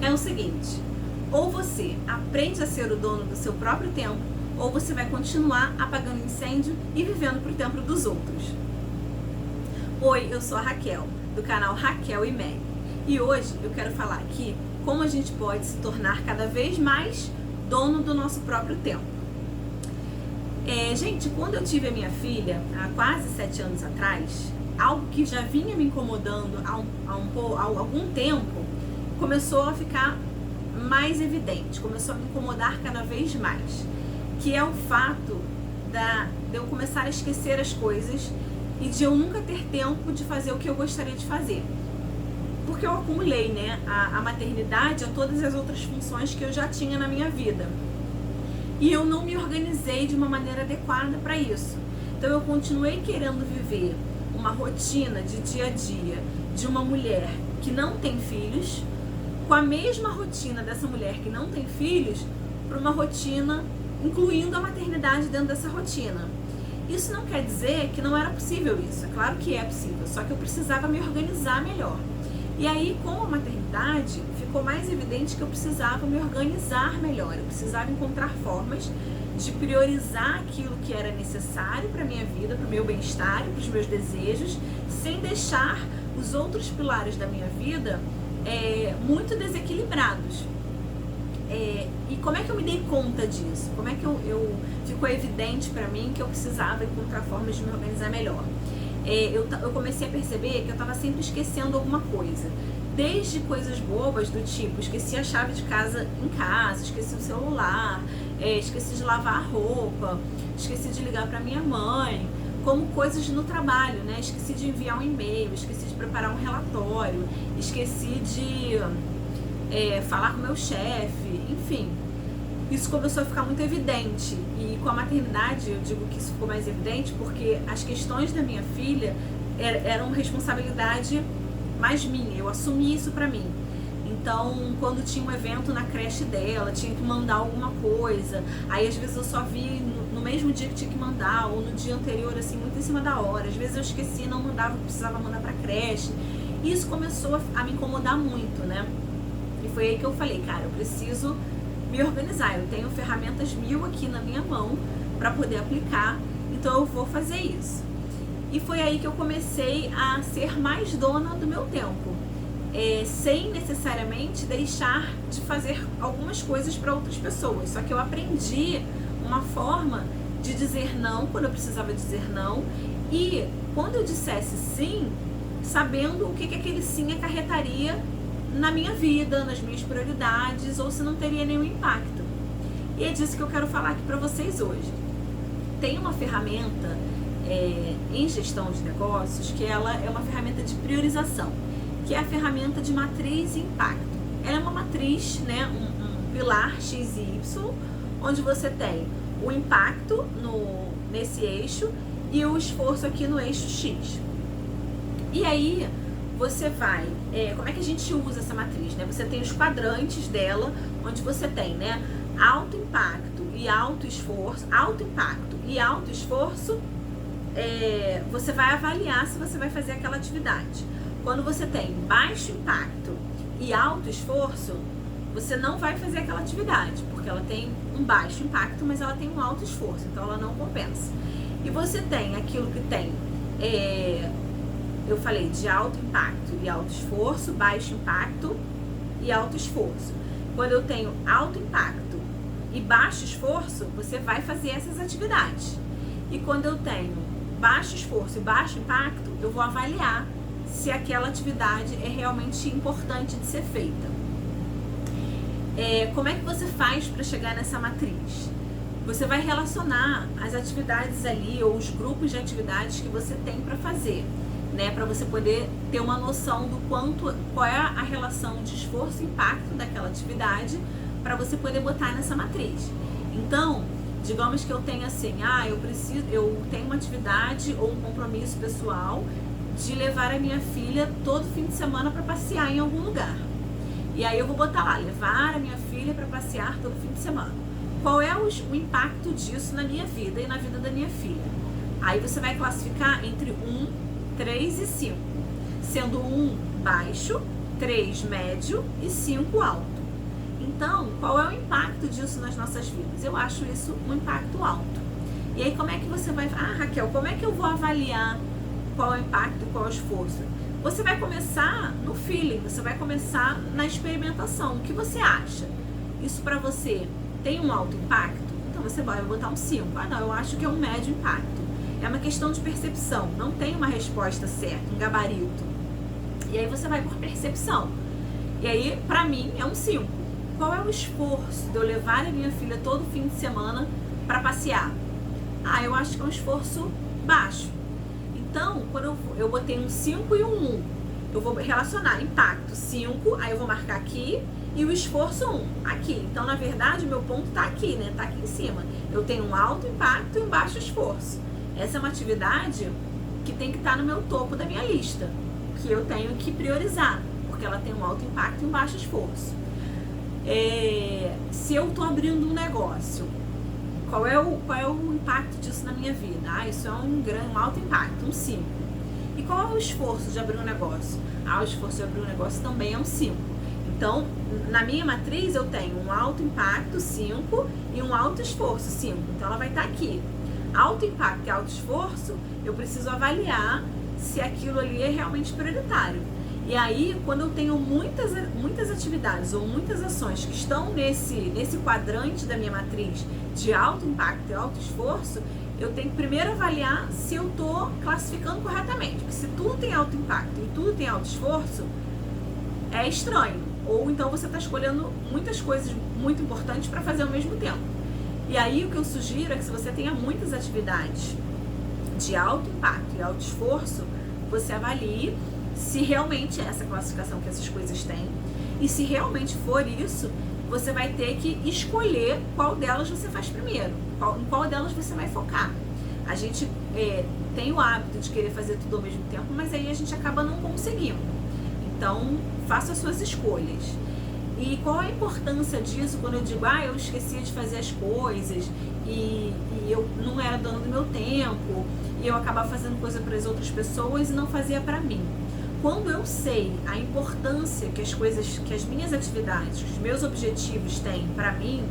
é o seguinte: ou você aprende a ser o dono do seu próprio tempo, ou você vai continuar apagando incêndio e vivendo pro tempo dos outros. Oi, eu sou a Raquel, do canal Raquel e Meg, e hoje eu quero falar aqui como a gente pode se tornar cada vez mais dono do nosso próprio tempo. Gente, quando eu tive a minha filha, há quase 7 anos atrás, algo que já vinha me incomodando há algum tempo, começou a ficar mais evidente, começou a me incomodar cada vez mais, que é o fato de eu começar a esquecer as coisas e de eu nunca ter tempo de fazer o que eu gostaria de fazer. Porque eu acumulei, né, a maternidade a todas as outras funções que eu já tinha na minha vida. E eu não me organizei de uma maneira adequada para isso. Então eu continuei querendo viver uma rotina de dia a dia de uma mulher que não tem filhos, com a mesma rotina dessa mulher que não tem filhos, para uma rotina incluindo a maternidade dentro dessa rotina. Isso não quer dizer que não era possível isso, é claro que é possível, só que eu precisava me organizar melhor. E aí, com a maternidade, ficou mais evidente que eu precisava me organizar melhor, eu precisava encontrar formas de priorizar aquilo que era necessário para a minha vida, para o meu bem-estar, para os meus desejos, sem deixar os outros pilares da minha vida muito desequilibrados. E como é que eu me dei conta disso? Como é que ficou evidente para mim que eu precisava encontrar formas de me organizar melhor? Eu comecei a perceber que eu estava sempre esquecendo alguma coisa. Desde coisas bobas do tipo, esqueci a chave de casa em casa, esqueci o celular, esqueci de lavar a roupa, esqueci de ligar para minha mãe, como coisas no trabalho, né? Esqueci de enviar um e-mail, esqueci de preparar um relatório, esqueci de falar com meu chefe, enfim. Isso começou a ficar muito evidente, e com a maternidade eu digo que isso ficou mais evidente porque as questões da minha filha eram responsabilidade mais minha, eu assumi isso pra mim. Então, quando tinha um evento na creche dela, tinha que mandar alguma coisa, aí às vezes eu só vi no mesmo dia que tinha que mandar, ou no dia anterior, assim, muito em cima da hora. Às vezes eu esqueci, não mandava, precisava mandar pra creche. E isso começou a me incomodar muito, né? E foi aí que eu falei, cara, eu preciso me organizar, eu tenho ferramentas 1000 aqui na minha mão para poder aplicar, então eu vou fazer isso. E foi aí que eu comecei a ser mais dona do meu tempo, sem necessariamente deixar de fazer algumas coisas para outras pessoas, só que eu aprendi uma forma de dizer não quando eu precisava dizer não, e quando eu dissesse sim, sabendo o que aquele sim acarretaria na minha vida, nas minhas prioridades, ou se não teria nenhum impacto. E é disso que eu quero falar aqui para vocês hoje. Tem uma ferramenta em gestão de negócios que ela é uma ferramenta de priorização, que é a ferramenta de matriz e impacto. Ela é uma matriz, né, um pilar X e Y, onde você tem o impacto nesse eixo e o esforço aqui no eixo X. E aí você vai, como é que a gente usa essa matriz, né? Você tem os quadrantes dela, onde você tem, né, alto impacto e alto esforço, você vai avaliar se você vai fazer aquela atividade. Quando você tem baixo impacto e alto esforço, você não vai fazer aquela atividade, porque ela tem um baixo impacto, mas ela tem um alto esforço, então ela não compensa. E você tem aquilo que tem, eu falei de alto impacto e alto esforço, baixo impacto e alto esforço. Quando eu tenho alto impacto e baixo esforço, você vai fazer essas atividades. E quando eu tenho baixo esforço e baixo impacto, eu vou avaliar se aquela atividade é realmente importante de ser feita. Como é que você faz para chegar nessa matriz? Você vai relacionar as atividades ali, ou os grupos de atividades que você tem para fazer, né, para você poder ter uma noção do qual é a relação de esforço e impacto daquela atividade, para você poder botar nessa matriz. Então, digamos que eu tenho assim, eu tenho uma atividade ou um compromisso pessoal de levar a minha filha todo fim de semana para passear em algum lugar. E aí eu vou botar lá, levar a minha filha para passear todo fim de semana. Qual é o impacto disso na minha vida e na vida da minha filha? Aí você vai classificar entre 1, 3 e 5, sendo 1 baixo 3 médio e 5 alto. Então, qual é o impacto disso nas nossas vidas? Eu acho isso um impacto alto. E aí, como é que você vai... Ah, Raquel, como é que eu vou avaliar qual é o impacto e qual é o esforço? Você vai começar no feeling, você vai começar na experimentação. O que você acha? Isso para você tem um alto impacto? Então você vai botar um 5. Ah, não, eu acho que é um médio impacto. É uma questão de percepção, não tem uma resposta certa, um gabarito. E aí você vai por percepção. E aí, pra mim, é um 5. Qual é o esforço de eu levar a minha filha todo fim de semana para passear? Ah, eu acho que é um esforço baixo. Então, quando eu botei um 5 e um 1, eu vou relacionar impacto 5, aí eu vou marcar aqui, e o esforço 1, aqui. Então, na verdade, o meu ponto tá aqui, né? Tá aqui em cima. Eu tenho um alto impacto e um baixo esforço. Essa é uma atividade que tem que estar no meu topo da minha lista, que eu tenho que priorizar, porque ela tem um alto impacto e um baixo esforço. Se eu estou abrindo um negócio, qual é o impacto disso na minha vida? Ah, isso é um alto impacto, um 5. E qual é o esforço de abrir um negócio? Ah, o esforço de abrir um negócio também é um 5. Então, na minha matriz eu tenho um alto impacto, 5, e um alto esforço, 5. Então, ela vai estar aqui. Alto impacto e alto esforço, eu preciso avaliar se aquilo ali é realmente prioritário. E aí, quando eu tenho muitas atividades ou muitas ações que estão nesse quadrante da minha matriz de alto impacto e alto esforço, eu tenho que primeiro avaliar se eu estou classificando corretamente. Porque se tudo tem alto impacto e tudo tem alto esforço, é estranho. Ou então você está escolhendo muitas coisas muito importantes para fazer ao mesmo tempo. E aí o que eu sugiro é que se você tenha muitas atividades de alto impacto e alto esforço, você avalie se realmente é essa classificação que essas coisas têm. E se realmente for isso, você vai ter que escolher qual delas você faz primeiro, em qual delas você vai focar. A gente tem o hábito de querer fazer tudo ao mesmo tempo, mas aí a gente acaba não conseguindo. Então, faça as suas escolhas. E qual a importância disso quando eu digo, eu esquecia de fazer as coisas e eu não era dona do meu tempo e eu acabava fazendo coisa para as outras pessoas e não fazia para mim. Quando eu sei a importância que as minhas atividades, os meus objetivos têm para mim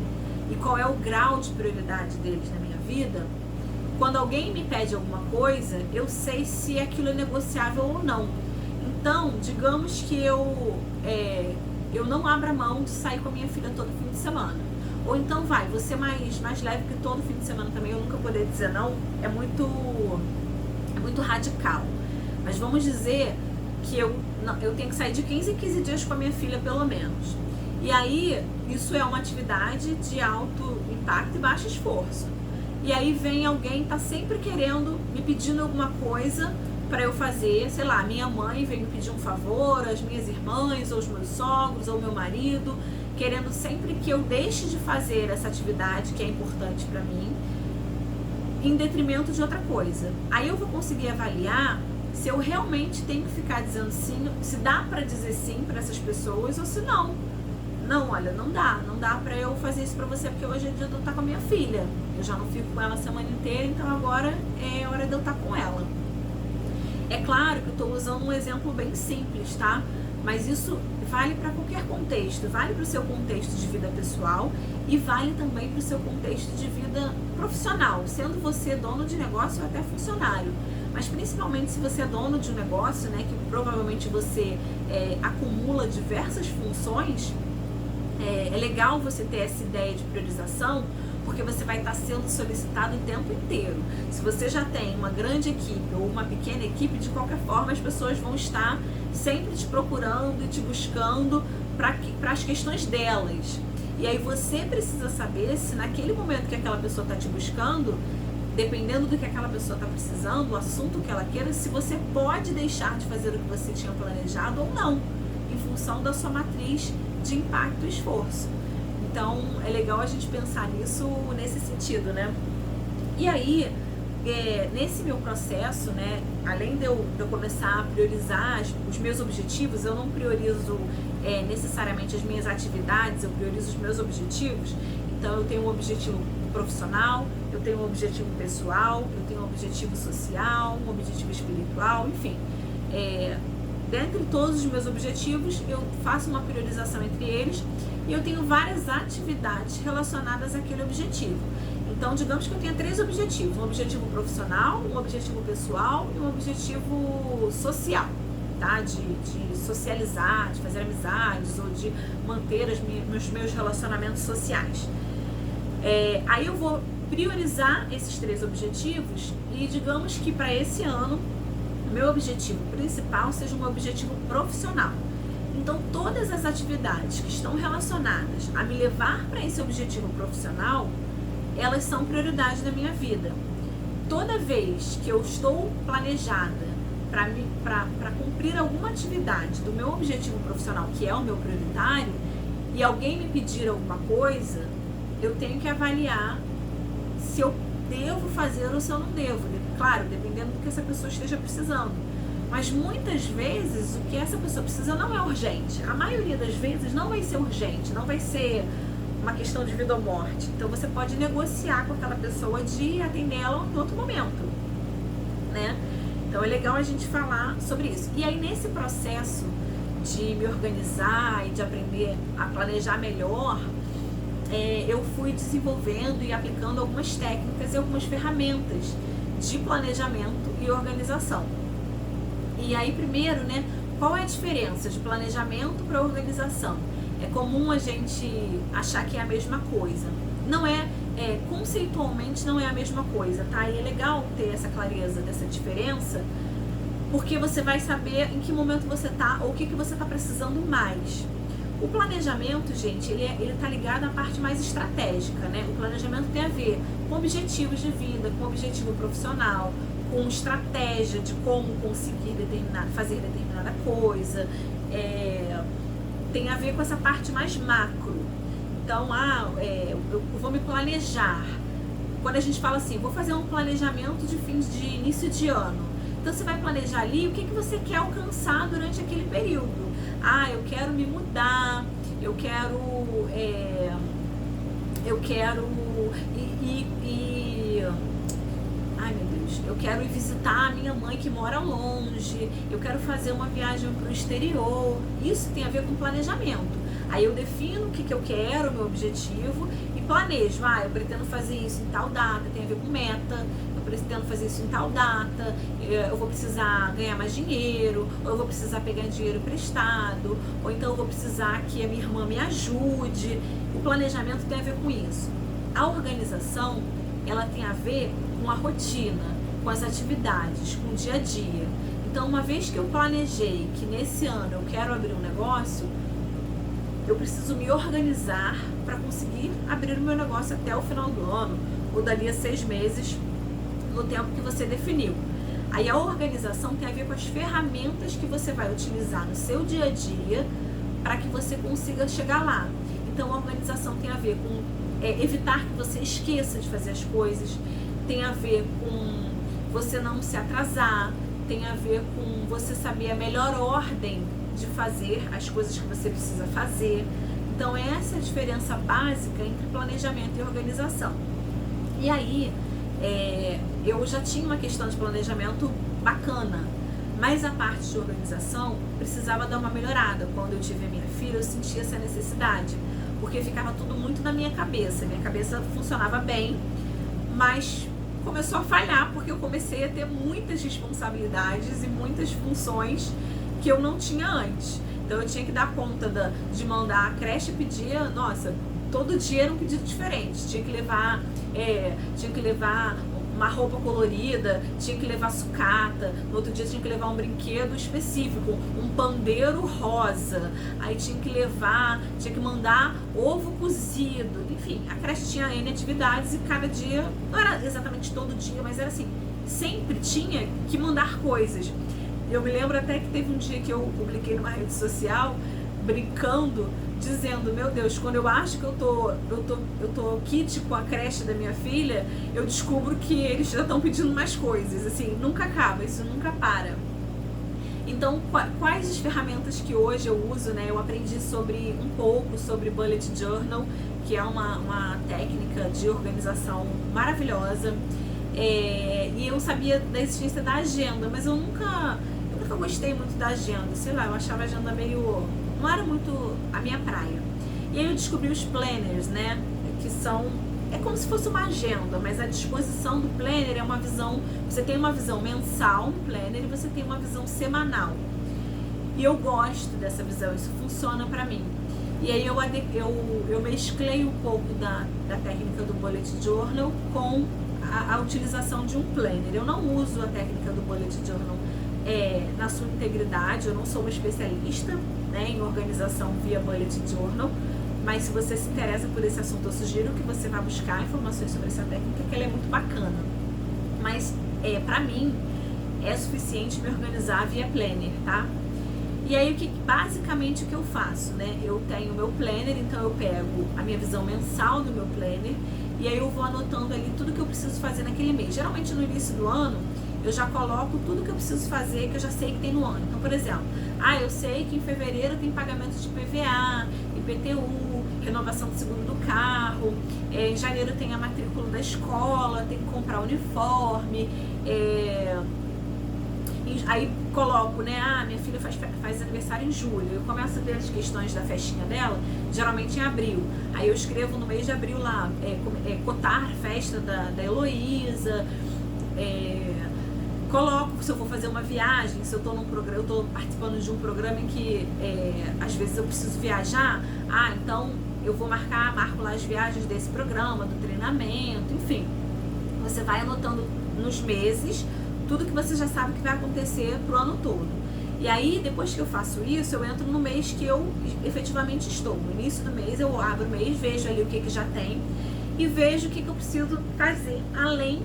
e qual é o grau de prioridade deles na minha vida, quando alguém me pede alguma coisa, eu sei se aquilo é negociável ou não. Então, digamos que eu não abra mão de sair com a minha filha todo fim de semana. Ou então vou ser mais leve, que todo fim de semana também eu nunca poder dizer não, é muito radical. Mas vamos dizer que eu tenho que sair de 15 em 15 dias com a minha filha, pelo menos. E aí, isso é uma atividade de alto impacto e baixo esforço. E aí vem alguém, tá sempre querendo, me pedindo alguma coisa para eu fazer, sei lá, minha mãe vem me pedir um favor, as minhas irmãs, ou os meus sogros, ou meu marido, querendo sempre que eu deixe de fazer essa atividade que é importante para mim, em detrimento de outra coisa. Aí eu vou conseguir avaliar se eu realmente tenho que ficar dizendo sim, se dá para dizer sim para essas pessoas ou se não. Não, olha, não dá para eu fazer isso para você porque hoje é dia de eu estar com a minha filha. Eu já não fico com ela a semana inteira, então agora é hora de eu estar com ela. É claro que eu estou usando um exemplo bem simples, tá? Mas isso vale para qualquer contexto, vale para o seu contexto de vida pessoal e vale também para o seu contexto de vida profissional, sendo você dono de negócio ou até funcionário. Mas principalmente se você é dono de um negócio, né, que provavelmente você acumula diversas funções, é legal você ter essa ideia de priorização, porque você vai estar sendo solicitado o tempo inteiro. Se você já tem uma grande equipe ou uma pequena equipe, de qualquer forma as pessoas vão estar sempre te procurando e te buscando para as questões delas. E aí você precisa saber se naquele momento que aquela pessoa está te buscando, dependendo do que aquela pessoa está precisando, o assunto que ela queira, se você pode deixar de fazer o que você tinha planejado ou não, em função da sua matriz de impacto e esforço. Então, é legal a gente pensar nisso nesse sentido, né? E aí, nesse meu processo, né, além de eu começar a priorizar os meus objetivos, eu não priorizo necessariamente as minhas atividades, eu priorizo os meus objetivos. Então, eu tenho um objetivo profissional, eu tenho um objetivo pessoal, eu tenho um objetivo social, um objetivo espiritual, enfim. dentre todos os meus objetivos, eu faço uma priorização entre eles e eu tenho várias atividades relacionadas àquele objetivo. Então, digamos que eu tenha 3 objetivos: um objetivo profissional, um objetivo pessoal e um objetivo social, tá? De socializar, de fazer amizades ou de manter os meus relacionamentos sociais. Aí eu vou priorizar esses 3 objetivos e digamos que para esse ano o meu objetivo principal seja um objetivo profissional. Então, todas as atividades que estão relacionadas a me levar para esse objetivo profissional, elas são prioridade da minha vida. Toda vez que eu estou planejada para cumprir alguma atividade do meu objetivo profissional, que é o meu prioritário, e alguém me pedir alguma coisa, eu tenho que avaliar se eu devo fazer ou se eu não devo. Claro, dependendo do que essa pessoa esteja precisando. Mas muitas vezes o que essa pessoa precisa não é urgente. A maioria das vezes não vai ser urgente, não vai ser uma questão de vida ou morte. Então você pode negociar com aquela pessoa de atender ela em outro momento, né? Então é legal a gente falar sobre isso. E aí nesse processo de me organizar e de aprender a planejar melhor, eu fui desenvolvendo e aplicando algumas técnicas e algumas ferramentas de planejamento e organização. E aí primeiro, né, qual é a diferença de planejamento para organização? É comum a gente achar que é a mesma coisa. Não é, conceitualmente não é a mesma coisa, tá? E é legal ter essa clareza dessa diferença, porque você vai saber em que momento você tá ou o que você tá precisando mais. O planejamento, gente, ele tá ligado à parte mais estratégica, né? O planejamento tem a ver com objetivos de vida, com objetivo profissional, com estratégia de como conseguir fazer determinada coisa. Tem a ver com essa parte mais macro. Então, eu vou me planejar. Quando a gente fala assim, vou fazer um planejamento de início de ano. Então, você vai planejar ali o que você quer alcançar durante aquele período. Eu quero me mudar, eu quero eu quero ir visitar a minha mãe que mora longe, eu quero fazer uma viagem para o exterior. Isso tem a ver com planejamento. Aí eu defino o que eu quero, o meu objetivo, e planejo. Eu pretendo fazer isso em tal data, tem a ver com meta. Eu pretendo fazer isso em tal data, eu vou precisar ganhar mais dinheiro, ou eu vou precisar pegar dinheiro emprestado, ou então eu vou precisar que a minha irmã me ajude. O planejamento tem a ver com isso. A organização, ela tem a ver com a rotina, com as atividades, com o dia a dia. Então, uma vez que eu planejei que nesse ano eu quero abrir um negócio, eu preciso me organizar para conseguir abrir o meu negócio até o final do ano, ou dali a 6 meses, no tempo que você definiu. Aí a organização tem a ver com as ferramentas que você vai utilizar no seu dia a dia para que você consiga chegar lá. Então, a organização tem a ver com evitar que você esqueça de fazer as coisas, tem a ver com você não se atrasar, tem a ver com você saber a melhor ordem de fazer as coisas que você precisa fazer. Então, essa é a diferença básica entre planejamento e organização. E aí, eu já tinha uma questão de planejamento bacana, mas a parte de organização precisava dar uma melhorada. Quando eu tive a minha filha, eu senti essa necessidade, porque ficava tudo muito na minha cabeça. Minha cabeça funcionava bem, mas começou a falhar, porque eu comecei a ter muitas responsabilidades e muitas funções que eu não tinha antes. Então eu tinha que dar conta de mandar a creche pedir, todo dia era um pedido diferente. Tinha que levar uma roupa colorida, tinha que levar sucata, no outro dia tinha que levar um brinquedo específico, um pandeiro rosa, aí tinha que mandar ovo cozido, enfim, a creche tinha N atividades e cada dia, não era exatamente todo dia, mas era assim, sempre tinha que mandar coisas. Eu me lembro até que teve um dia que eu publiquei numa rede social, brincando, dizendo, meu Deus, quando eu acho que eu tô kit com a creche da minha filha, eu descubro que eles já estão pedindo mais coisas, assim, nunca acaba, isso nunca para. Então, quais as ferramentas que hoje eu uso, né? Eu aprendi um pouco sobre Bullet Journal, que é uma técnica de organização maravilhosa, e eu sabia da existência da agenda, mas eu nunca nunca gostei muito da agenda, sei lá, eu achava a agenda meio... não era muito a minha praia. E aí eu descobri os planners, né, que são... é como se fosse uma agenda, mas a disposição do planner é uma visão... você tem uma visão mensal no planner e você tem uma visão semanal. E eu gosto dessa visão, isso funciona pra mim. E aí eu mesclei um pouco da técnica do Bullet Journal com a utilização de um planner. Eu não uso a técnica do Bullet Journal na sua integridade, eu não sou uma especialista, né, em organização via Bullet Journal, mas se você se interessa por esse assunto, eu sugiro que você vá buscar informações sobre essa técnica, que ela é muito bacana. Mas pra mim é suficiente me organizar via planner, tá? E aí, basicamente o que eu faço, né? Eu tenho o meu planner, então eu pego a minha visão mensal do meu planner e aí eu vou anotando ali tudo que eu preciso fazer naquele mês. Geralmente no início do ano, eu já coloco tudo que eu preciso fazer, que eu já sei que tem no ano. Então, por exemplo, eu sei que em fevereiro tem pagamento de PVA, IPTU, renovação do seguro do carro, em janeiro tem a matrícula da escola, tem que comprar uniforme, aí coloco, né, minha filha faz aniversário em julho, eu começo a ver as questões da festinha dela, geralmente em abril, aí eu escrevo no mês de abril lá, cotar a festa da Heloísa, coloco se eu vou fazer uma viagem, se eu tô num programa, eu tô participando de um programa em que às vezes eu preciso viajar, então eu vou marco lá as viagens desse programa, do treinamento, enfim, você vai anotando nos meses tudo que você já sabe que vai acontecer pro ano todo. E aí, depois que eu faço isso, eu entro no mês que eu efetivamente estou. No início do mês, eu abro o mês, vejo ali o que já tem e vejo o que eu preciso fazer, além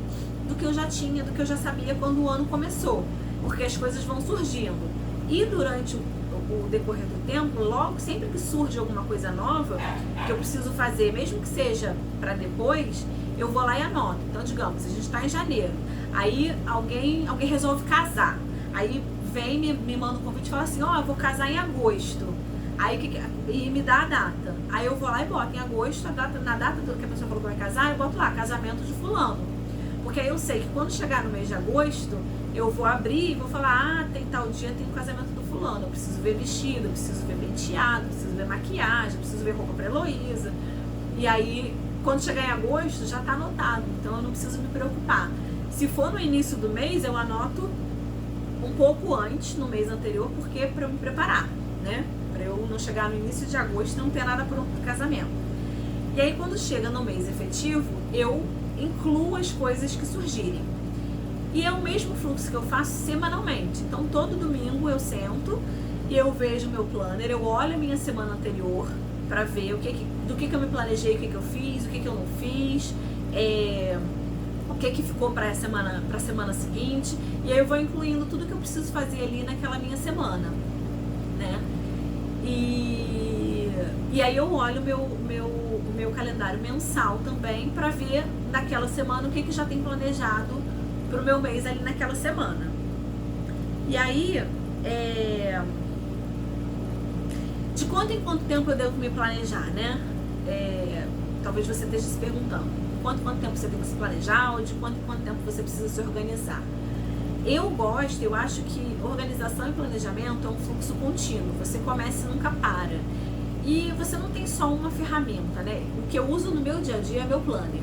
do que eu já tinha, do que eu já sabia quando o ano começou. Porque as coisas vão surgindo. E durante o decorrer do tempo, logo, sempre que surge alguma coisa nova que eu preciso fazer, mesmo que seja para depois, eu vou lá e anoto. Então, digamos, a gente está em janeiro. Aí alguém resolve casar. Aí vem, me manda um convite e fala assim, eu vou casar em agosto. Aí e me dá a data. Aí eu vou lá e boto em agosto, na data que a pessoa falou que vai casar, eu boto lá, casamento de fulano. Porque aí eu sei que quando chegar no mês de agosto, eu vou abrir e vou falar, tem tal dia, tem o casamento do fulano. Eu preciso ver vestido, eu preciso ver penteado, eu preciso ver maquiagem, eu preciso ver roupa pra Heloísa. E aí, quando chegar em agosto, já tá anotado. Então eu não preciso me preocupar. Se for no início do mês, eu anoto um pouco antes, no mês anterior, porque para eu me preparar, né? Para eu não chegar no início de agosto e não ter nada pronto pro casamento. E aí, quando chega no mês efetivo, eu incluo as coisas que surgirem. E é o mesmo fluxo que eu faço semanalmente. Então, todo domingo eu sento e eu vejo meu planner, eu olho a minha semana anterior para ver do que eu me planejei, o que eu fiz, o que eu não fiz, o que ficou para a semana seguinte, e aí eu vou incluindo tudo que eu preciso fazer ali naquela minha semana, né? E aí eu olho o meu calendário mensal também para ver naquela semana o que já tem planejado pro meu mês ali naquela semana. E aí, de quanto em quanto tempo eu devo me planejar, né? Talvez você esteja se perguntando. Quanto tempo você tem que se planejar ou de quanto em quanto tempo você precisa se organizar. Eu acho que organização e planejamento é um fluxo contínuo. Você começa e nunca para. E você não tem só uma ferramenta, né? O que eu uso no meu dia a dia é meu planner.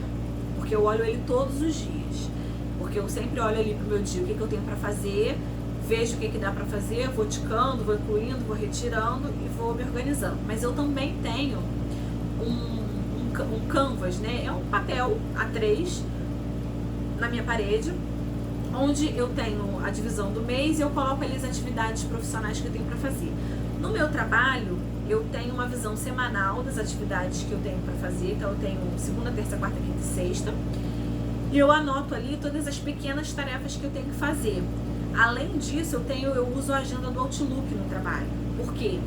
Porque eu olho ele todos os dias. Porque eu sempre olho ali pro meu dia o que eu tenho para fazer, vejo o que dá para fazer, vou ticando, vou incluindo, vou retirando e vou me organizando. Mas eu também tenho um canvas, né? É um papel A3 na minha parede, onde eu tenho a divisão do mês e eu coloco ali as atividades profissionais que eu tenho para fazer. No meu trabalho, eu tenho uma visão semanal das atividades que eu tenho para fazer, então eu tenho segunda, terça, quarta, quinta e sexta, e eu anoto ali todas as pequenas tarefas que eu tenho que fazer. Além disso, eu uso a agenda do Outlook no trabalho. Por quê?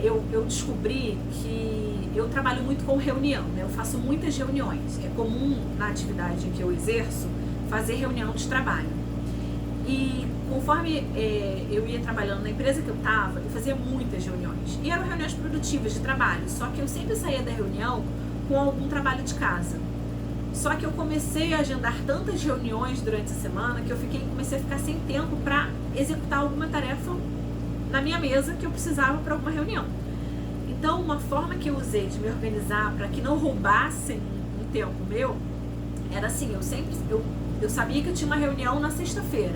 Eu descobri que eu trabalho muito com reunião, né? Eu faço muitas reuniões. É comum na atividade que eu exerço fazer reunião de trabalho. E conforme eu ia trabalhando na empresa que eu estava, eu fazia muitas reuniões. E eram reuniões produtivas de trabalho, só que eu sempre saía da reunião com algum trabalho de casa. Só que eu comecei a agendar tantas reuniões durante a semana que eu comecei a ficar sem tempo para executar alguma tarefa na minha mesa que eu precisava para alguma reunião. Então, uma forma que eu usei de me organizar para que não roubassem um tempo meu era assim: eu sabia que eu tinha uma reunião na sexta-feira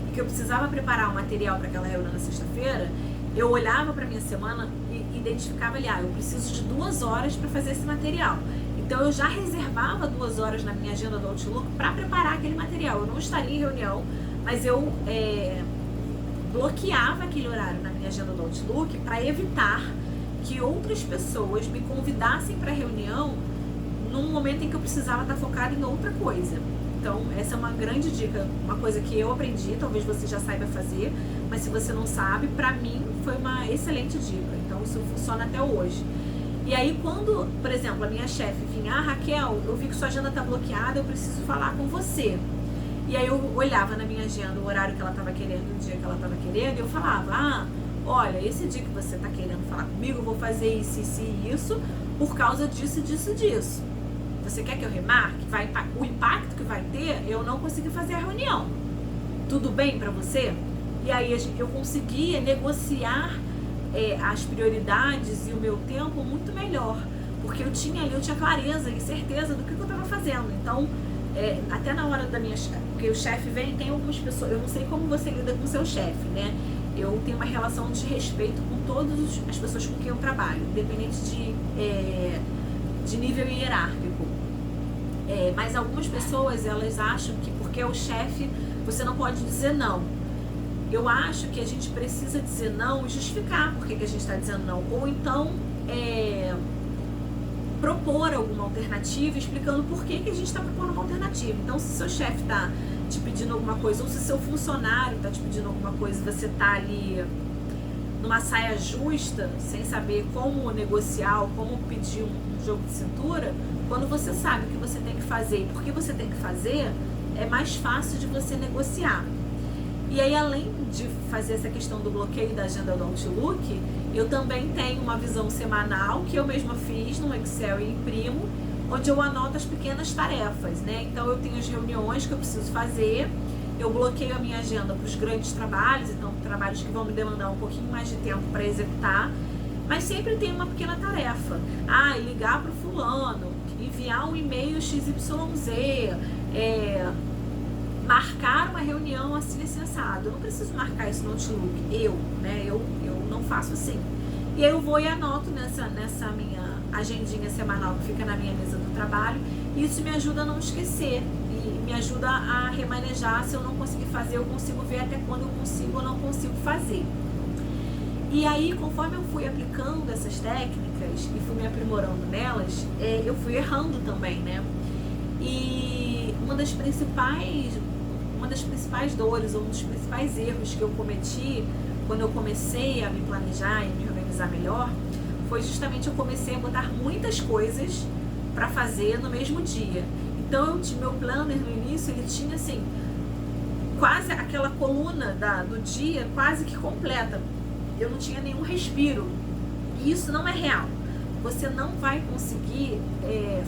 e que eu precisava preparar um material para aquela reunião na sexta-feira. Eu olhava para minha semana e identificava ali, eu preciso de 2 horas para fazer esse material. Então eu já reservava 2 horas na minha agenda do Outlook para preparar aquele material. Eu não estaria em reunião, mas eu bloqueava aquele horário na minha agenda do Outlook para evitar que outras pessoas me convidassem para a reunião num momento em que eu precisava estar focada em outra coisa. Então, essa é uma grande dica, uma coisa que eu aprendi, talvez você já saiba fazer, mas se você não sabe, pra mim foi uma excelente dica. Então, isso funciona até hoje. E aí, quando, por exemplo, a minha chefe vinha, Raquel, eu vi que sua agenda tá bloqueada, eu preciso falar com você. E aí eu olhava na minha agenda o horário que ela estava querendo, o dia que ela estava querendo, e eu falava, olha, esse dia que você está querendo falar comigo, eu vou fazer isso, isso e isso, por causa disso, disso, disso. Você quer que eu remarque? O impacto que vai ter, eu não consegui fazer a reunião. Tudo bem para você? E aí eu conseguia negociar as prioridades e o meu tempo muito melhor, porque eu tinha clareza e certeza do que eu estava fazendo. Então, até na hora da minha... Porque o chefe vem, tem algumas pessoas... Eu não sei como você lida com o seu chefe, né? Eu tenho uma relação de respeito com todas as pessoas com quem eu trabalho, independente de nível hierárquico. Mas algumas pessoas, elas acham que porque é o chefe, você não pode dizer não. Eu acho que a gente precisa dizer não e justificar por que a gente está dizendo não. Ou então, propor alguma alternativa, explicando por que a gente está propondo uma alternativa. Então, se seu chefe está te pedindo alguma coisa, ou se seu funcionário está te pedindo alguma coisa e você está ali numa saia justa, sem saber como negociar ou como pedir um jogo de cintura, quando você sabe o que você tem que fazer e por que você tem que fazer, é mais fácil de você negociar. E aí, além de fazer essa questão do bloqueio da agenda do Outlook, eu também tenho uma visão semanal que eu mesma fiz no Excel e imprimo, onde eu anoto as pequenas tarefas, né? Então, eu tenho as reuniões que eu preciso fazer, eu bloqueio a minha agenda para os grandes trabalhos, então trabalhos que vão me demandar um pouquinho mais de tempo para executar, mas sempre tem uma pequena tarefa. Ligar para o fulano, enviar um e-mail XYZ, marcar uma reunião assim assado. Eu não preciso marcar isso no Outlook, eu não faço assim. E aí eu vou e anoto nessa minha agendinha semanal que fica na minha mesa do trabalho, e isso me ajuda a não esquecer e me ajuda a remanejar. Se eu não conseguir fazer, eu consigo ver até quando eu consigo ou não consigo fazer. E aí, conforme eu fui aplicando essas técnicas e fui me aprimorando nelas, eu fui errando também, né? E uma das principais dores, ou um dos principais erros que eu cometi quando eu comecei a me planejar e me organizar melhor, foi justamente eu comecei a botar muitas coisas para fazer no mesmo dia. Então, meu planner no início, ele tinha assim, quase aquela coluna do dia quase que completa. Eu não tinha nenhum respiro. E isso não é real. Você não vai conseguir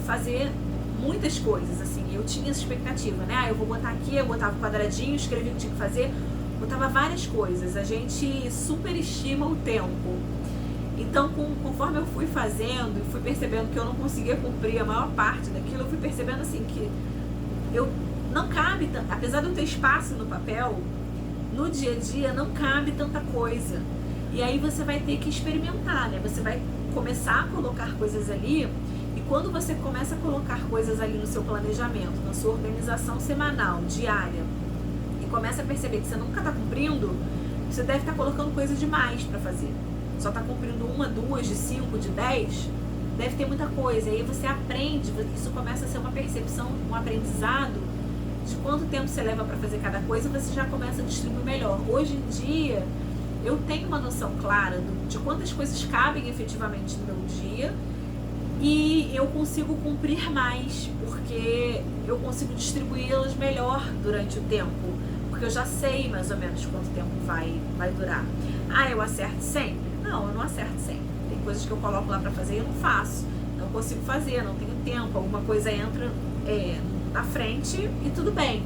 fazer muitas coisas, assim. Eu tinha essa expectativa, né? Eu vou botar aqui, eu botava o quadradinho, escrevi o que tinha que fazer, botava várias coisas. A gente superestima o tempo. Então, conforme eu fui fazendo e fui percebendo que eu não conseguia cumprir a maior parte daquilo, eu fui percebendo assim que não cabe tanto, apesar de eu ter espaço no papel, no dia a dia não cabe tanta coisa. E aí você vai ter que experimentar, né? Você vai começar a colocar coisas ali, e quando você começa a colocar coisas ali no seu planejamento, na sua organização semanal, diária, e começa a perceber que você nunca está cumprindo, você deve estar colocando coisa demais para fazer. Só está cumprindo 1, 2, de 5, de 10, deve ter muita coisa. E aí você aprende, isso começa a ser uma percepção, um aprendizado de quanto tempo você leva para fazer cada coisa, você já começa a distribuir melhor. Hoje em dia, eu tenho uma noção clara de quantas coisas cabem efetivamente no meu dia, e eu consigo cumprir mais, porque eu consigo distribuí-las melhor durante o tempo, porque eu já sei mais ou menos quanto tempo vai durar. Eu acerto sempre? Não, eu não acerto sempre. Tem coisas que eu coloco lá para fazer e eu não faço, não consigo fazer, não tenho tempo, alguma coisa entra na frente e tudo bem,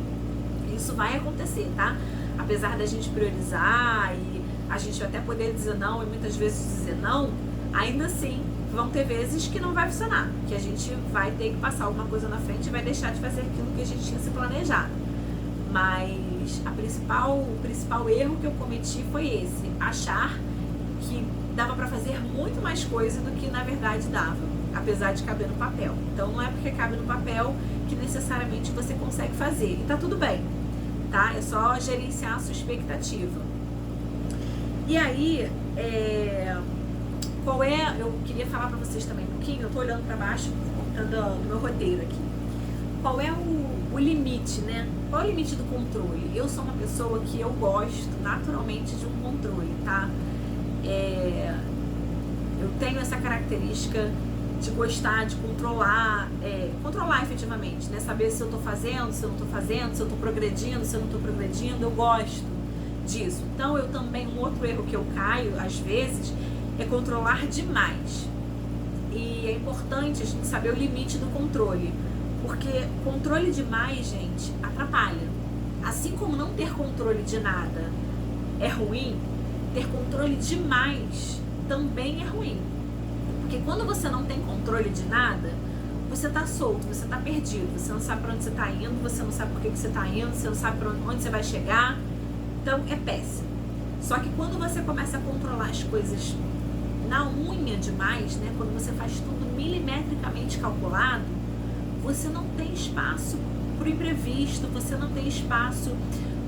isso vai acontecer, tá? apesar da gente priorizar e a gente até poder dizer não e muitas vezes dizer não, ainda assim vão ter vezes que não vai funcionar, que a gente vai ter que passar alguma coisa na frente e vai deixar de fazer aquilo que a gente tinha se planejado. Mas o principal erro que eu cometi foi esse, achar que dava para fazer muito mais coisa do que na verdade dava, apesar de caber no papel. Então não é porque cabe no papel que necessariamente você consegue fazer, e tá tudo bem, tá? É só gerenciar a sua expectativa. E aí, eu queria falar pra vocês também um pouquinho, eu tô olhando pra baixo do meu roteiro aqui. Qual é o limite, né? Qual é o limite do controle? Eu sou uma pessoa que eu gosto naturalmente de um controle, tá? Eu tenho essa característica de gostar, de controlar efetivamente, né? Saber se eu tô fazendo, se eu não tô fazendo, se eu tô progredindo, se eu não tô progredindo, eu gosto disso. Então eu também, um outro erro que eu caio às vezes é controlar demais. E é importante a gente saber o limite do controle, porque controle demais, gente, atrapalha. Assim como não ter controle de nada é ruim, ter controle demais também é ruim. Porque quando você não tem controle de nada, você tá solto, você tá perdido, você não sabe pra onde você tá indo, você não sabe por que você tá indo, você não sabe pra onde você vai chegar. Então é péssimo. Só que quando você começa a controlar as coisas na unha demais, né, quando você faz tudo milimetricamente calculado, você não tem espaço pro imprevisto, você não tem espaço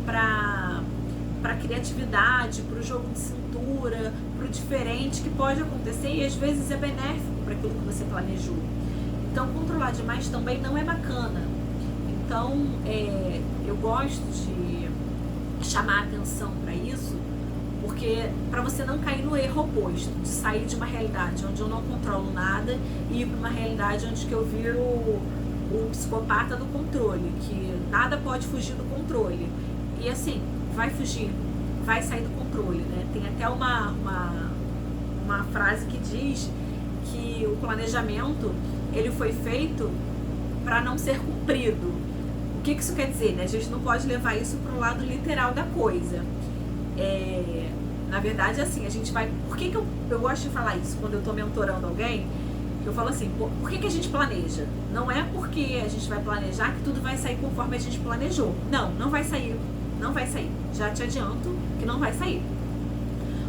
para criatividade, para o jogo de cintura, para o diferente que pode acontecer e às vezes é benéfico para aquilo que você planejou. Então controlar demais também não é bacana. Então eu gosto de chamar a atenção para isso, porque para você não cair no erro oposto, de sair de uma realidade onde eu não controlo nada e ir para uma realidade onde que eu viro o psicopata do controle, que nada pode fugir do controle. E assim, vai fugir, vai sair do controle, né? Tem até uma frase que diz que o planejamento, ele foi feito para não ser cumprido. O que isso quer dizer, né? A gente não pode levar isso para o lado literal da coisa. Na verdade, assim, a gente vai... Por que eu gosto de falar isso quando eu tô mentorando alguém? Eu falo assim, por que a gente planeja? Não é porque a gente vai planejar que tudo vai sair conforme a gente planejou. Não, não vai sair. Não vai sair. Já te adianto que não vai sair.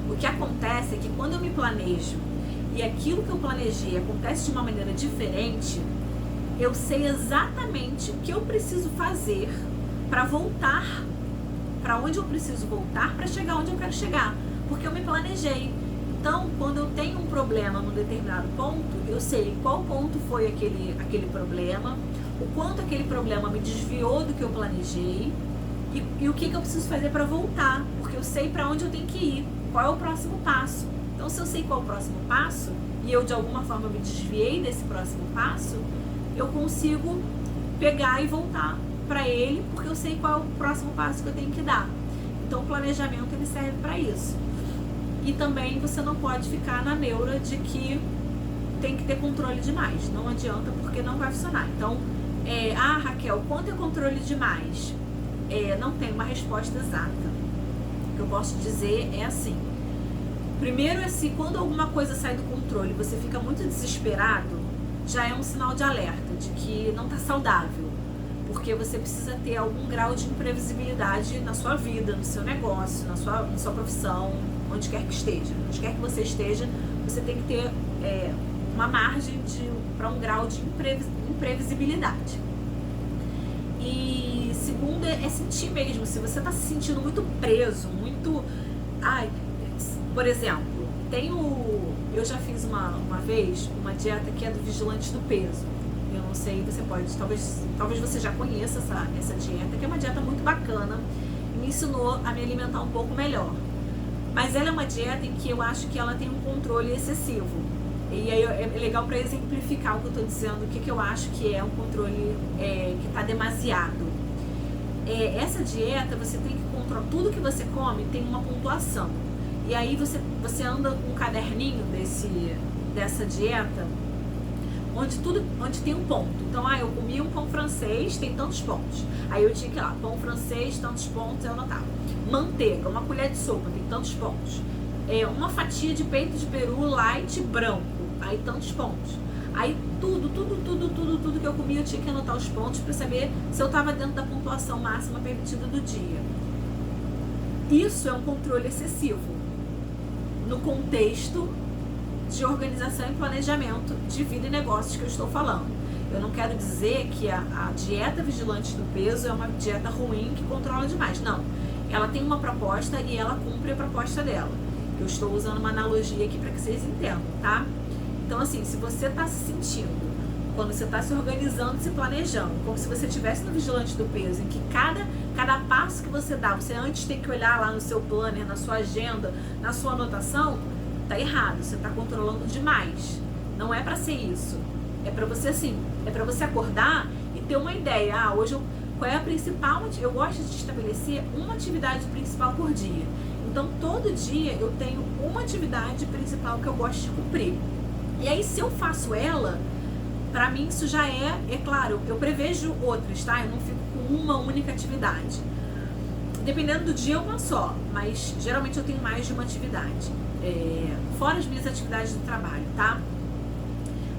O que acontece é que quando eu me planejo e aquilo que eu planejei acontece de uma maneira diferente, eu sei exatamente o que eu preciso fazer para voltar para onde eu preciso voltar para chegar onde eu quero chegar, porque eu me planejei. Então, quando eu tenho um problema num determinado ponto, eu sei qual ponto foi aquele problema, o quanto aquele problema me desviou do que eu planejei e o que eu preciso fazer para voltar, porque eu sei para onde eu tenho que ir, qual é o próximo passo. Então, se eu sei qual é o próximo passo e eu de alguma forma me desviei desse próximo passo, eu consigo pegar e voltar para ele, porque eu sei qual é o próximo passo que eu tenho que dar. Então o planejamento ele serve para isso. E também você não pode ficar na neura de que tem que ter controle demais. Não adianta, porque não vai funcionar. Então, Raquel, quanto é controle demais? Não tem uma resposta exata. O que eu posso dizer é assim. Primeiro, assim, quando alguma coisa sai do controle, você fica muito desesperado, já é um sinal de alerta de que não está saudável. Porque você precisa ter algum grau de imprevisibilidade na sua vida, no seu negócio, na sua profissão, onde quer que esteja. Onde quer que você esteja, você tem que ter uma margem para um grau de imprevisibilidade. E segundo é sentir mesmo, se você está se sentindo muito preso, muito... por exemplo, eu já fiz uma vez uma dieta que é do Vigilantes do Peso. Eu não sei, você pode, talvez você já conheça essa dieta, que é uma dieta muito bacana e me ensinou a me alimentar um pouco melhor. Mas ela é uma dieta em que eu acho que ela tem um controle excessivo. E aí é legal para exemplificar o que eu estou dizendo, o que eu acho que é um controle que está demasiado. Essa dieta, você tem que controlar, tudo que você come tem uma pontuação. E aí você anda com um caderninho dessa dieta, onde tem um ponto. Então, eu comi um pão francês, tem tantos pontos. Aí eu tinha que ir lá, pão francês, tantos pontos, eu anotava. Manteiga, uma colher de sopa, tem tantos pontos. Uma fatia de peito de peru light branco, aí tantos pontos. Aí tudo que eu comia eu tinha que anotar os pontos para saber se eu estava dentro da pontuação máxima permitida do dia. Isso é um controle excessivo no contexto de organização e planejamento de vida e negócios que eu estou falando. Eu não quero dizer que a dieta vigilante do peso é uma dieta ruim que controla demais. Não. Ela tem uma proposta e ela cumpre a proposta dela. Eu estou usando uma analogia aqui para que vocês entendam, tá? Então, assim, se você está se sentindo, quando você está se organizando, se planejando, como se você estivesse no vigilante do peso, em que cada passo que você dá, você antes tem que olhar lá no seu planner, na sua agenda, na sua anotação, tá errado, você está controlando demais. Não é para ser isso. É para você, assim, é para você acordar e ter uma ideia. Hoje qual é a principal? Eu gosto de estabelecer uma atividade principal por dia. Então, todo dia eu tenho uma atividade principal que eu gosto de cumprir. E aí, se eu faço ela, pra mim isso já é claro, eu prevejo outras, tá? Eu não fico com uma única atividade. Dependendo do dia, uma só, mas geralmente eu tenho mais de uma atividade. Fora as minhas atividades do trabalho, tá?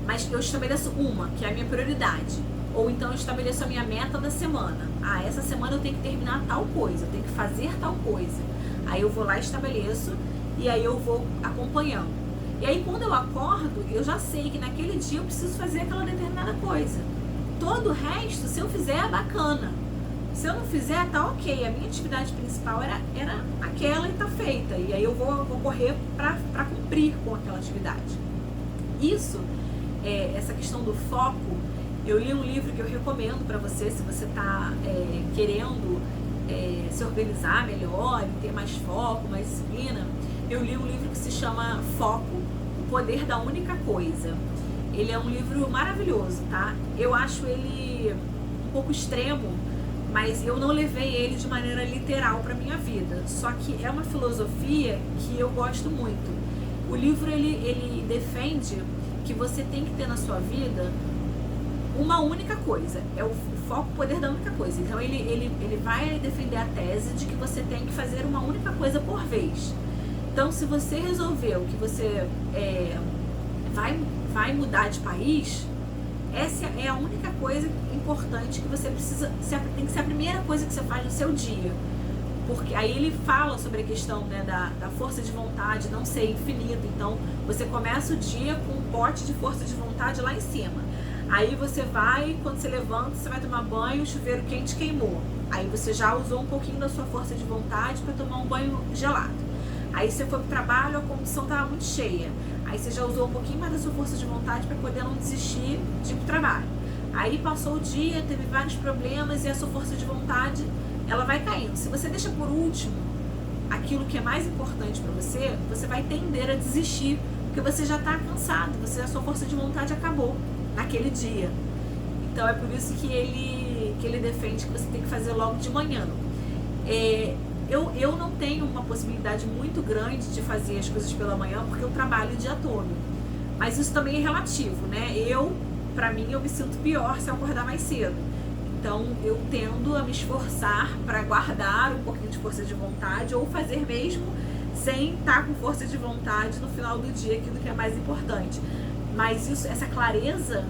Mas eu estabeleço uma, que é a minha prioridade. Ou então eu estabeleço a minha meta da semana. Essa semana eu tenho que terminar tal coisa, eu tenho que fazer tal coisa. Aí eu vou lá e estabeleço, e aí eu vou acompanhando. E aí quando eu acordo, eu já sei que naquele dia eu preciso fazer aquela determinada coisa. Todo o resto, se eu fizer, é bacana. Se eu não fizer, tá ok. A minha atividade principal era aquela e tá feita. E aí eu vou correr para cumprir com aquela atividade. Isso, essa questão do foco, eu li um livro que eu recomendo para você, se você tá querendo se organizar melhor, ter mais foco, mais disciplina. Eu li um livro que se chama Foco, o Poder da Única Coisa. Ele é um livro maravilhoso, tá? Eu acho ele um pouco extremo, mas eu não levei ele de maneira literal para minha vida. Só que é uma filosofia que eu gosto muito. O livro ele defende que você tem que ter na sua vida uma única coisa. É o foco, o poder da única coisa. Então ele vai defender a tese de que você tem que fazer uma única coisa por vez. Então, se você resolveu que você vai mudar de país, essa é a única coisa importante que você precisa, tem que ser a primeira coisa que você faz no seu dia. Porque aí ele fala sobre a questão, né, da força de vontade não ser infinita. Então, você começa o dia com um pote de força de vontade lá em cima. Aí você vai, quando você levanta, você vai tomar banho, o chuveiro quente queimou. Aí você já usou um pouquinho da sua força de vontade para tomar um banho gelado. Aí você foi pro trabalho, a condição estava muito cheia. Aí você já usou um pouquinho mais da sua força de vontade para poder não desistir de ir pro trabalho. Aí passou o dia, teve vários problemas e a sua força de vontade, ela vai caindo. Se você deixa por último aquilo que é mais importante para você, você vai tender a desistir, porque você já está cansado, a sua força de vontade acabou naquele dia. Então é por isso que ele defende que você tem que fazer logo de manhã. Eu não tenho uma possibilidade muito grande de fazer as coisas pela manhã, porque eu trabalho o dia todo. Mas isso também é relativo, né? Pra mim, eu me sinto pior se eu acordar mais cedo. Então, eu tendo a me esforçar para guardar um pouquinho de força de vontade, ou fazer mesmo sem estar com força de vontade no final do dia, aquilo que é mais importante. Mas essa clareza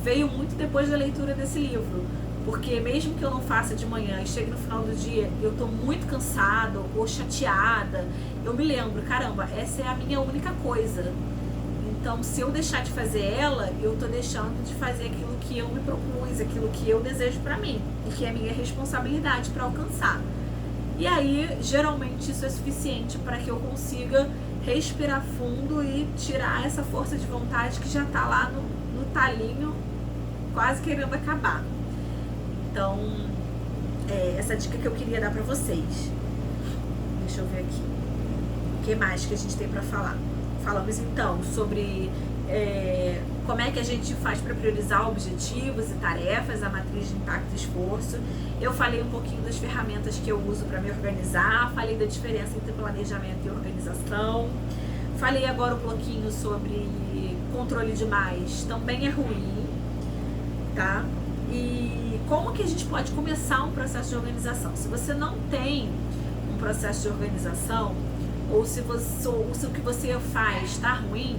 veio muito depois da leitura desse livro. Porque mesmo que eu não faça de manhã e chegue no final do dia, eu tô muito cansada ou chateada, eu me lembro, caramba, essa é a minha única coisa. Então, se eu deixar de fazer ela, eu tô deixando de fazer aquilo que eu me propus, aquilo que eu desejo pra mim, e que é minha responsabilidade para alcançar. E aí, geralmente, isso é suficiente para que eu consiga respirar fundo e tirar essa força de vontade que já tá lá no talinho, quase querendo acabar. Então, essa dica que eu queria dar pra vocês. Deixa eu ver aqui. O que mais que a gente tem pra falar? Falamos então sobre como é que a gente faz para priorizar objetivos e tarefas, a matriz de impacto e esforço. Eu falei um pouquinho das ferramentas que eu uso para me organizar, falei da diferença entre planejamento e organização. Falei agora um pouquinho sobre controle demais também é ruim, tá? E como que a gente pode começar um processo de organização? Se você não tem um processo de organização, ou se o que você faz está ruim,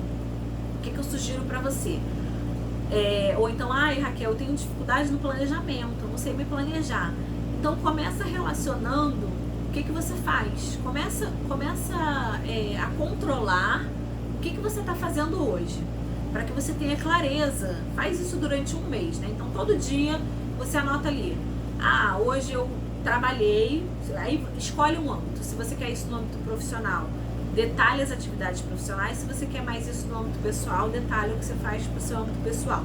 o que eu sugiro para você? Ou então, Raquel, eu tenho dificuldade no planejamento, eu não sei me planejar. Então começa relacionando o que você faz. Começa a controlar o que você está fazendo hoje, para que você tenha clareza. Faz isso durante um mês, né? Então todo dia você anota ali, hoje eu trabalhei, aí escolhe um âmbito. Se você quer isso no âmbito profissional, detalhe as atividades profissionais. Se você quer mais isso no âmbito pessoal, detalhe o que você faz para o seu âmbito pessoal.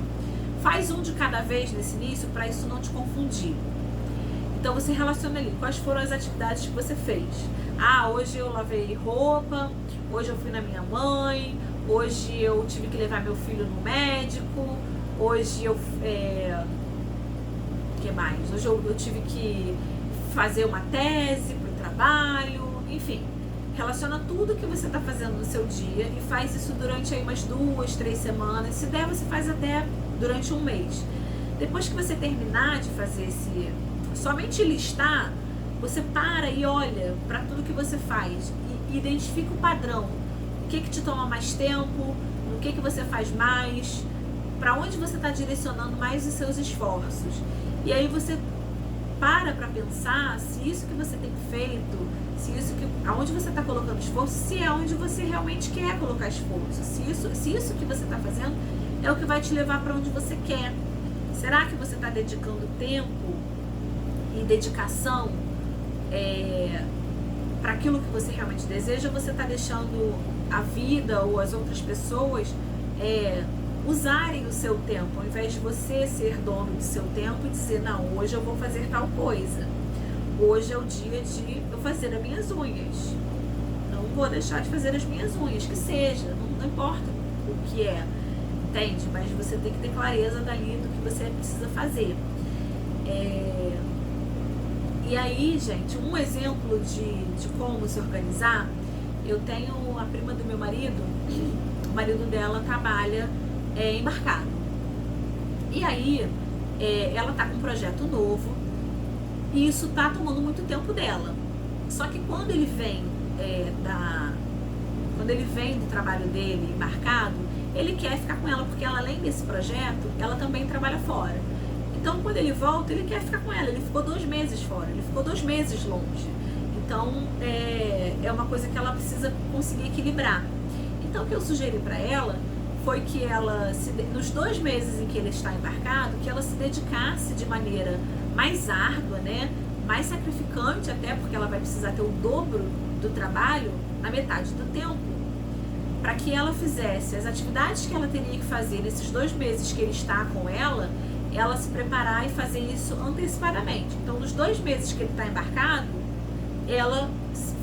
Faz um de cada vez nesse início, para isso não te confundir. Então você relaciona ali quais foram as atividades que você fez. Hoje eu lavei roupa, hoje eu fui na minha mãe, hoje eu tive que levar meu filho no médico, hoje eu... que mais? Hoje eu tive que fazer uma tese para o trabalho, enfim. Relaciona tudo que você está fazendo no seu dia e faz isso durante aí umas 2, 3 semanas. Se der, você faz até durante um mês. Depois que você terminar de fazer somente listar, você para e olha para tudo que você faz e identifica o padrão. O que te toma mais tempo, no que você faz mais, para onde você está direcionando mais os seus esforços. E aí você para pensar se isso que você tem feito, aonde você está colocando esforço, se é onde você realmente quer colocar esforço, se isso que você está fazendo é o que vai te levar para onde você quer. Será que você está dedicando tempo e dedicação para aquilo que você realmente deseja, ou você está deixando a vida ou as outras pessoas usarem o seu tempo, ao invés de você ser dono do seu tempo e dizer, não, hoje eu vou fazer tal coisa, hoje é o dia de eu fazer as minhas unhas, não vou deixar de fazer as minhas unhas, que seja, não importa o que é, entende? Mas você tem que ter clareza dali do que você precisa fazer. E aí, gente, um exemplo de como se organizar, eu tenho a prima do meu marido, o marido dela trabalha embarcado. E aí, ela tá com um projeto novo e isso tá tomando muito tempo dela. Só que quando ele vem do trabalho dele embarcado, ele quer ficar com ela, porque ela, além desse projeto, ela também trabalha fora. Então, quando ele volta, ele quer ficar com ela. Ele ficou 2 meses fora, ele ficou 2 meses longe. Então, é uma coisa que ela precisa conseguir equilibrar. Então, o que eu sugeri para ela foi que ela, nos 2 meses em que ele está embarcado, que ela se dedicasse de maneira mais árdua, né? Mais sacrificante até, porque ela vai precisar ter o dobro do trabalho na metade do tempo, para que ela fizesse as atividades que ela teria que fazer nesses 2 meses que ele está com ela se preparar e fazer isso antecipadamente. Então, nos 2 meses que ele está embarcado, ela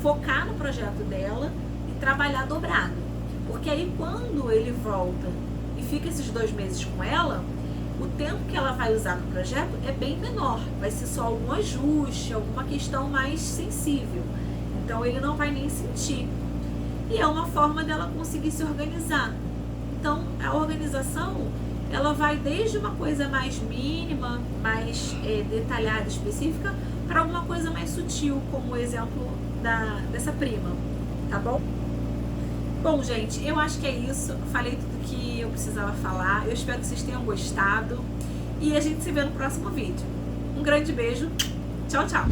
focar no projeto dela e trabalhar dobrado. Porque aí, quando ele volta e fica esses 2 meses com ela, o tempo que ela vai usar no projeto é bem menor. Vai ser só algum ajuste, alguma questão mais sensível. Então, ele não vai nem sentir. E é uma forma dela conseguir se organizar. Então, a organização, ela vai desde uma coisa mais mínima, mais detalhada, específica, para alguma coisa mais sutil, como o exemplo dessa prima, tá bom? Bom, gente, eu acho que é isso. Falei tudo que eu precisava falar. Eu espero que vocês tenham gostado. E a gente se vê no próximo vídeo. Um grande beijo. Tchau, tchau.